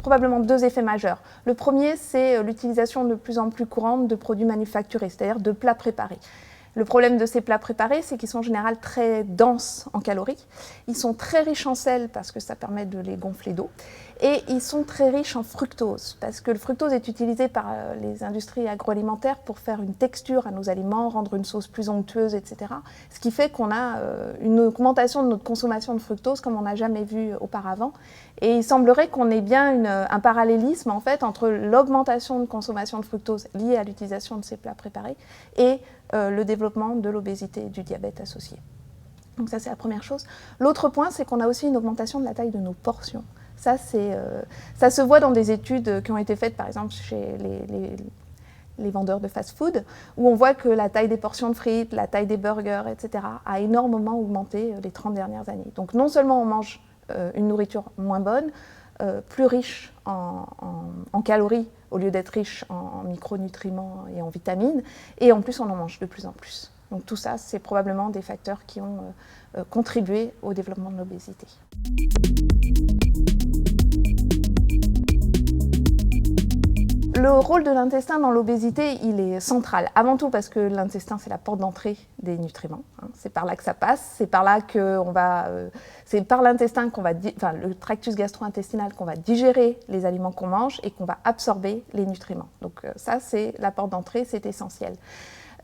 probablement deux effets majeurs. Le premier, c'est l'utilisation de plus en plus courante de produits manufacturés, c'est-à-dire de plats préparés. Le problème de ces plats préparés, c'est qu'ils sont en général très denses en calories. Ils sont très riches en sel parce que ça permet de les gonfler d'eau. Et ils sont très riches en fructose parce que le fructose est utilisé par les industries agroalimentaires pour faire une texture à nos aliments, rendre une sauce plus onctueuse, etc. Ce qui fait qu'on a une augmentation de notre consommation de fructose comme on n'a jamais vu auparavant. Et il semblerait qu'on ait bien un parallélisme en fait entre l'augmentation de consommation de fructose liée à l'utilisation de ces plats préparés et le développement de l'obésité et du diabète associé. Donc ça, c'est la première chose. L'autre point, c'est qu'on a aussi une augmentation de la taille de nos portions. Ça se voit dans des études qui ont été faites, par exemple, chez les vendeurs de fast-food, où on voit que la taille des portions de frites, la taille des burgers, etc., a énormément augmenté les 30 dernières années. Donc non seulement on mange une nourriture moins bonne, plus riche en calories, au lieu d'être riche en micronutriments et en vitamines, et en plus on en mange de plus en plus. Donc tout ça, c'est probablement des facteurs qui ont contribué au développement de l'obésité. Le rôle de l'intestin dans l'obésité, il est central. Avant tout parce que l'intestin, c'est la porte d'entrée des nutriments. C'est par là que ça passe. C'est par là c'est par l'intestin le tractus gastro-intestinal qu'on va digérer les aliments qu'on mange et qu'on va absorber les nutriments. Donc ça, c'est la porte d'entrée, c'est essentiel.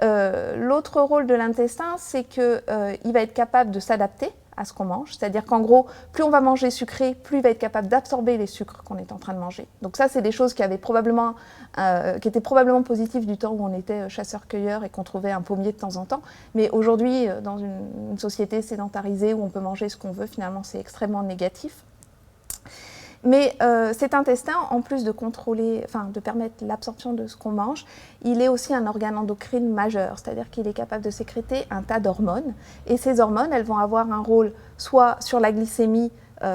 L'autre rôle de l'intestin, c'est qu'il va être capable de s'adapter à ce qu'on mange, c'est-à-dire qu'en gros, plus on va manger sucré, plus il va être capable d'absorber les sucres qu'on est en train de manger. Donc ça, c'est des choses qui étaient probablement positives du temps où on était chasseur-cueilleur et qu'on trouvait un pommier de temps en temps. Mais aujourd'hui, dans une société sédentarisée où on peut manger ce qu'on veut, finalement, c'est extrêmement négatif. Mais cet intestin, en plus de de permettre l'absorption de ce qu'on mange, il est aussi un organe endocrine majeur, c'est-à-dire qu'il est capable de sécréter un tas d'hormones. Et ces hormones, elles vont avoir un rôle soit sur la glycémie,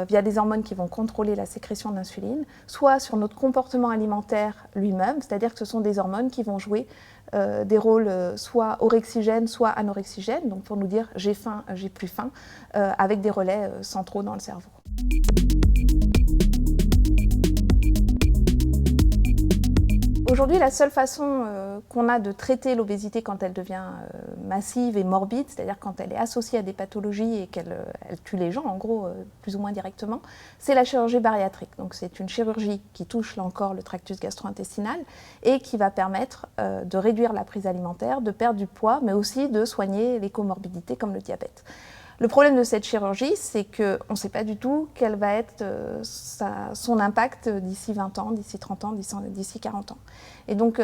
via des hormones qui vont contrôler la sécrétion d'insuline, soit sur notre comportement alimentaire lui-même, c'est-à-dire que ce sont des hormones qui vont jouer des rôles soit orexigènes, soit anorexigènes, donc pour nous dire j'ai faim, j'ai plus faim, avec des relais centraux dans le cerveau. Aujourd'hui, la seule façon qu'on a de traiter l'obésité quand elle devient massive et morbide, c'est-à-dire quand elle est associée à des pathologies et qu'elle tue les gens, en gros, plus ou moins directement, c'est la chirurgie bariatrique. Donc c'est une chirurgie qui touche là encore le tractus gastro-intestinal et qui va permettre de réduire la prise alimentaire, de perdre du poids, mais aussi de soigner les comorbidités comme le diabète. Le problème de cette chirurgie, c'est qu'on ne sait pas du tout quel va être son impact d'ici 20 ans, d'ici 30 ans, d'ici 40 ans. Et donc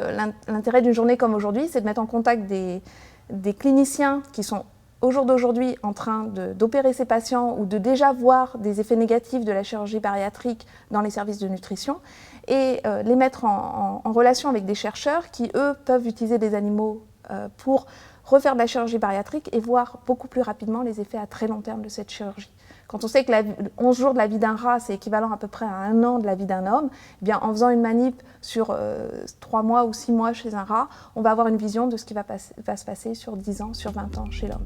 l'intérêt d'une journée comme aujourd'hui, c'est de mettre en contact des cliniciens qui sont au jour d'aujourd'hui en train d'opérer ces patients ou de déjà voir des effets négatifs de la chirurgie bariatrique dans les services de nutrition et les mettre en relation avec des chercheurs qui, eux, peuvent utiliser des animaux pour refaire de la chirurgie bariatrique et voir beaucoup plus rapidement les effets à très long terme de cette chirurgie. Quand on sait que 11 jours de la vie d'un rat, c'est équivalent à peu près à 1 an de la vie d'un homme, eh bien, en faisant une manip sur 3 mois ou 6 mois chez un rat, on va avoir une vision de ce qui va se passer sur 10 ans, sur 20 ans chez l'homme.